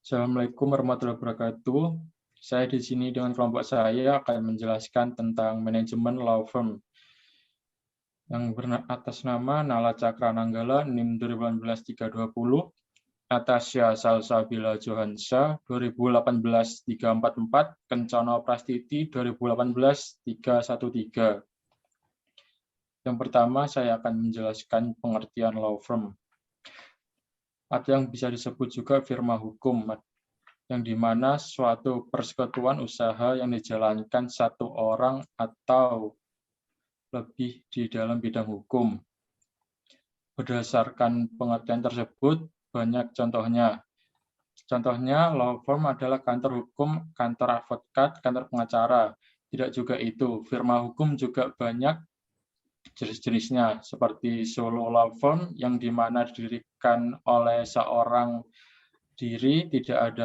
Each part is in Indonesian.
Assalamualaikum warahmatullahi wabarakatuh. Saya di sini dengan kelompok saya akan menjelaskan tentang manajemen law firm yang beratas nama Nala Cakra Nanggala, NIM 2018-320, Natasha Salsabila Johansa 2018-344, Kencana Prastiti 2018-313. Yang pertama, saya akan menjelaskan pengertian law firm. Atau yang bisa disebut juga firma hukum, yang dimana suatu persekutuan usaha yang dijalankan satu orang atau lebih di dalam bidang hukum. Berdasarkan pengertian tersebut, banyak contohnya. Contohnya, law firm adalah kantor hukum, kantor advokat, kantor pengacara. Tidak juga itu, firma hukum juga banyak jenis-jenisnya, seperti solo law firm yang dimana didirikan oleh seorang diri, tidak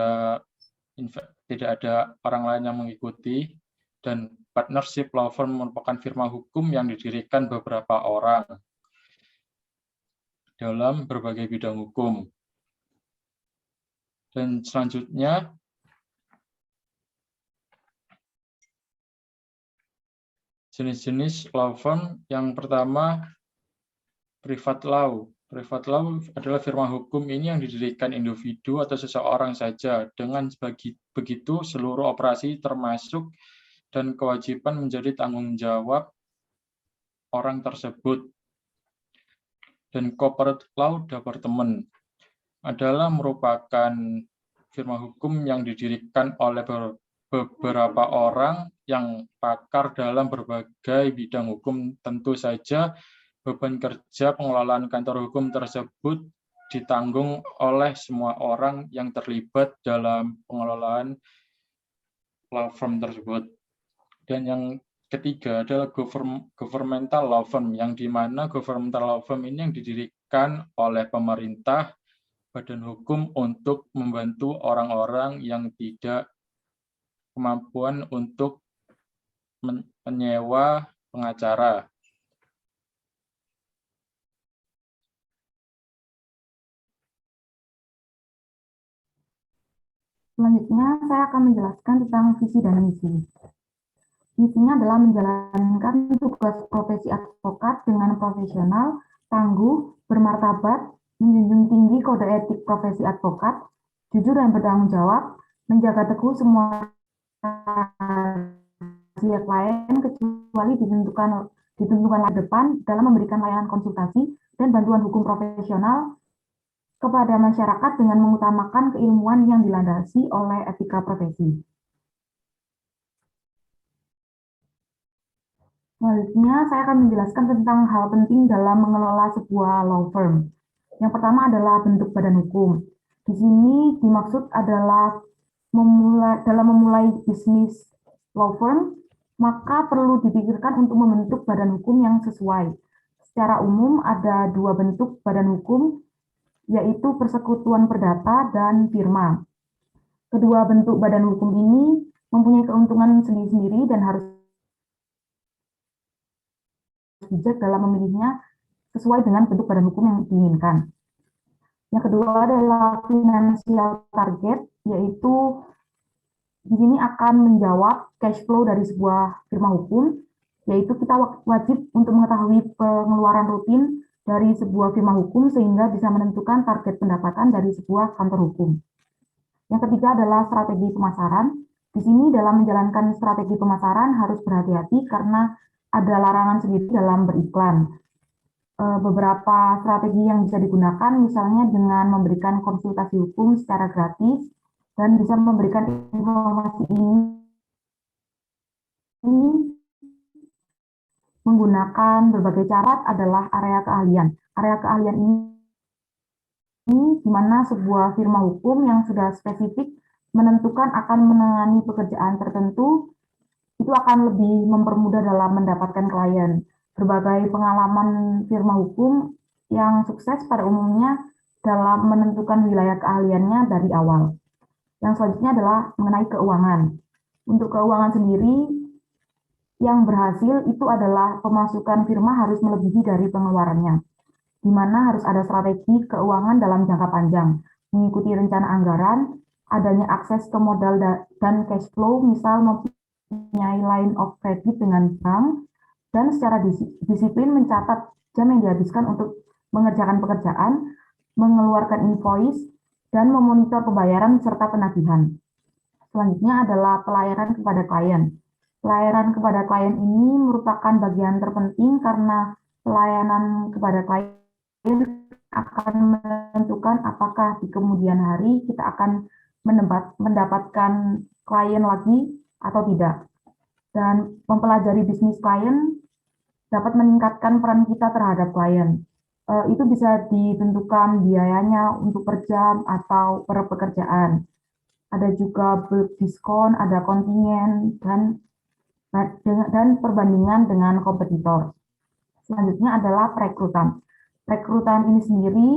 ada orang lain yang mengikuti, dan partnership law firm merupakan firma hukum yang didirikan beberapa orang dalam berbagai bidang hukum. Dan selanjutnya, jenis-jenis law firm. Yang pertama, private law. Private law adalah firma hukum ini yang didirikan individu atau seseorang saja. Dengan begitu, seluruh operasi termasuk dan kewajiban menjadi tanggung jawab orang tersebut. Dan corporate law department adalah merupakan firma hukum yang didirikan oleh beberapa orang yang pakar dalam berbagai bidang hukum. Tentu saja beban kerja pengelolaan kantor hukum tersebut ditanggung oleh semua orang yang terlibat dalam pengelolaan law firm tersebut. Dan yang ketiga adalah governmental law firm, yang dimana governmental law firm ini yang didirikan oleh pemerintah, badan hukum untuk membantu orang-orang yang tidak kemampuan untuk menyewa pengacara. Selanjutnya, saya akan menjelaskan tentang visi dan misi. Misinya adalah menjalankan tugas profesi advokat dengan profesional, tangguh, bermartabat, menjunjung tinggi kode etik profesi advokat, jujur dan bertanggung jawab, menjaga teguh semua rahasia klien kecuali ditentukan depan dalam memberikan layanan konsultasi dan bantuan hukum profesional kepada masyarakat dengan mengutamakan keilmuan yang dilandasi oleh etika profesi. Selanjutnya, saya akan menjelaskan tentang hal penting dalam mengelola sebuah law firm. Yang pertama adalah bentuk badan hukum. Di sini dimaksud adalah dalam memulai bisnis law firm, maka perlu dipikirkan untuk membentuk badan hukum yang sesuai. Secara umum ada dua bentuk badan hukum, yaitu persekutuan perdata dan firma. Kedua bentuk badan hukum ini mempunyai keuntungan sendiri-sendiri dan harus bijak dalam memilihnya sesuai dengan bentuk badan hukum yang diinginkan. Yang kedua adalah financial target, yaitu di sini akan menjawab cash flow dari sebuah firma hukum, yaitu kita wajib untuk mengetahui pengeluaran rutin dari sebuah firma hukum sehingga bisa menentukan target pendapatan dari sebuah kantor hukum. Yang ketiga adalah strategi pemasaran. Di sini dalam menjalankan strategi pemasaran harus berhati-hati karena ada larangan sendiri dalam beriklan. Beberapa strategi yang bisa digunakan misalnya dengan memberikan konsultasi hukum secara gratis dan bisa memberikan informasi ini menggunakan berbagai syarat adalah area keahlian. Area keahlian ini di mana sebuah firma hukum yang sudah spesifik menentukan akan menangani pekerjaan tertentu, itu akan lebih mempermudah dalam mendapatkan klien. Berbagai pengalaman firma hukum yang sukses pada umumnya dalam menentukan wilayah keahliannya dari awal. Yang selanjutnya adalah mengenai keuangan. Untuk keuangan sendiri, yang berhasil itu adalah pemasukan firma harus melebihi dari pengeluarannya, di mana harus ada strategi keuangan dalam jangka panjang, mengikuti rencana anggaran, adanya akses ke modal dan cash flow, misal mempunyai line of credit dengan bank, dan secara disiplin mencatat jam yang dihabiskan untuk mengerjakan pekerjaan, mengeluarkan invoice, dan memonitor pembayaran serta penagihan. Selanjutnya adalah pelayanan kepada klien. Pelayanan kepada klien ini merupakan bagian terpenting karena pelayanan kepada klien akan menentukan apakah di kemudian hari kita akan mendapatkan klien lagi atau tidak. Dan mempelajari bisnis klien dapat meningkatkan peran kita terhadap klien. Itu bisa ditentukan biayanya untuk per jam atau per pekerjaan. Ada juga bulk diskon, ada kontingen, dan perbandingan dengan kompetitor. Selanjutnya adalah perekrutan. Perekrutan ini sendiri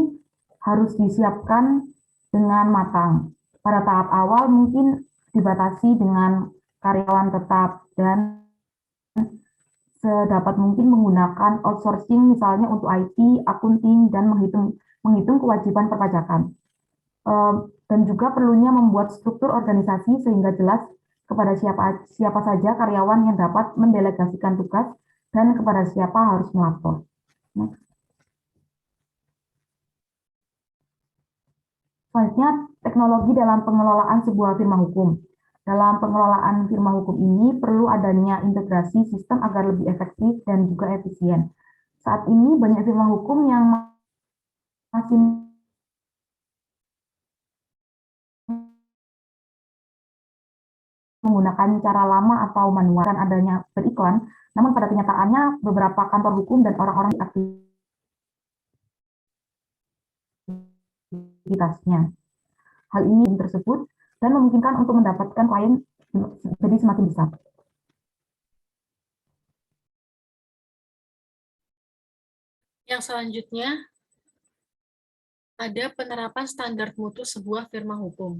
harus disiapkan dengan matang. Pada tahap awal mungkin dibatasi dengan karyawan tetap dan sedapat mungkin menggunakan outsourcing misalnya untuk IT, akunting, dan menghitung kewajiban perpajakan. Dan juga perlunya membuat struktur organisasi sehingga jelas kepada siapa saja karyawan yang dapat mendelegasikan tugas dan kepada siapa harus melapor. Selanjutnya, teknologi dalam pengelolaan sebuah firma hukum. Dalam pengelolaan firma hukum ini perlu adanya integrasi sistem agar lebih efektif dan juga efisien. Saat ini banyak firma hukum yang masih menggunakan cara lama atau manual dan adanya beriklan, namun pada kenyataannya beberapa kantor hukum dan orang-orang di aktivitasnya. Hal ini tersebut dan memungkinkan untuk mendapatkan klien jadi semakin besar. Yang selanjutnya ada penerapan standar mutu sebuah firma hukum.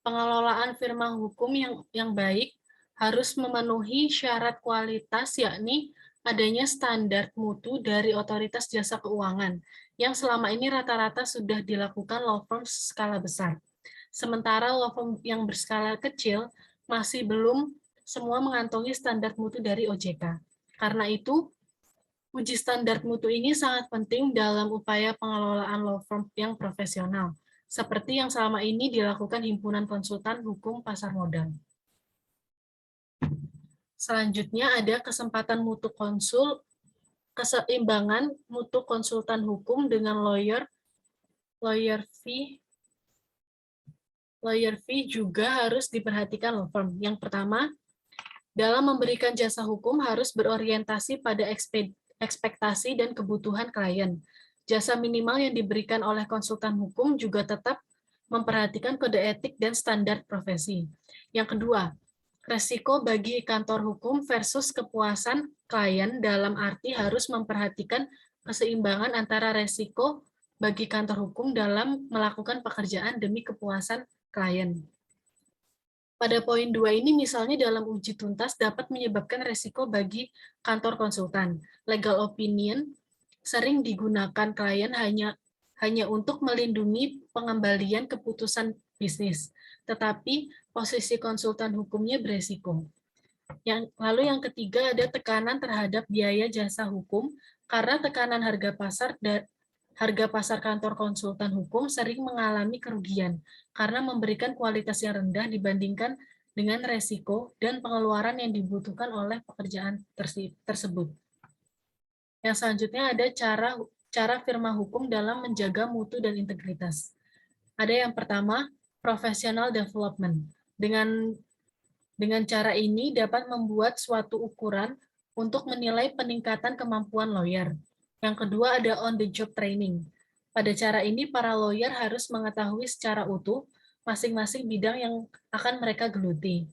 Pengelolaan firma hukum yang baik harus memenuhi syarat kualitas, yakni adanya standar mutu dari otoritas jasa keuangan, yang selama ini rata-rata sudah dilakukan law firm skala besar. Sementara law firm yang berskala kecil masih belum semua mengantongi standar mutu dari OJK. Karena itu, uji standar mutu ini sangat penting dalam upaya pengelolaan law firm yang profesional, seperti yang selama ini dilakukan Himpunan Konsultan Hukum Pasar Modal. Selanjutnya ada kesempatan mutu konsul, keseimbangan mutu konsultan hukum dengan lawyer fee juga harus diperhatikan law firm. Yang pertama, dalam memberikan jasa hukum harus berorientasi pada ekspektasi dan kebutuhan klien. Jasa minimal yang diberikan oleh konsultan hukum juga tetap memperhatikan kode etik dan standar profesi. Yang kedua, resiko bagi kantor hukum versus kepuasan klien dalam arti harus memperhatikan keseimbangan antara resiko bagi kantor hukum dalam melakukan pekerjaan demi kepuasan klien. Pada poin 2 ini misalnya dalam uji tuntas dapat menyebabkan resiko bagi kantor konsultan. Legal opinion sering digunakan klien hanya untuk melindungi pengembalian keputusan bisnis, tetapi posisi konsultan hukumnya beresiko. Lalu yang ketiga ada tekanan terhadap biaya jasa hukum, karena tekanan harga pasar kantor konsultan hukum sering mengalami kerugian karena memberikan kualitas yang rendah dibandingkan dengan resiko dan pengeluaran yang dibutuhkan oleh pekerjaan tersebut. Yang selanjutnya ada cara firma hukum dalam menjaga mutu dan integritas. Ada yang pertama, professional development. Dengan cara ini dapat membuat suatu ukuran untuk menilai peningkatan kemampuan lawyer. Yang kedua ada on-the-job training. Pada cara ini, para lawyer harus mengetahui secara utuh masing-masing bidang yang akan mereka geluti.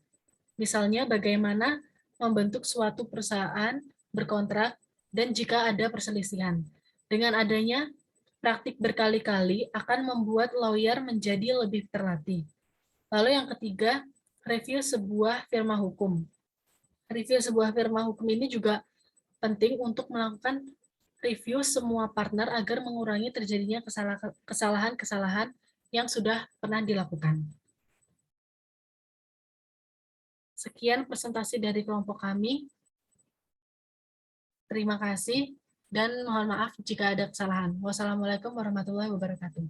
Misalnya bagaimana membentuk suatu perusahaan, berkontrak, dan jika ada perselisihan. Dengan adanya praktik berkali-kali akan membuat lawyer menjadi lebih terlatih. Lalu yang ketiga, review sebuah firma hukum. Review sebuah firma hukum ini juga penting untuk melakukan review semua partner agar mengurangi terjadinya kesalahan-kesalahan yang sudah pernah dilakukan. Sekian presentasi dari kelompok kami. Terima kasih dan mohon maaf jika ada kesalahan. Wassalamualaikum warahmatullahi wabarakatuh.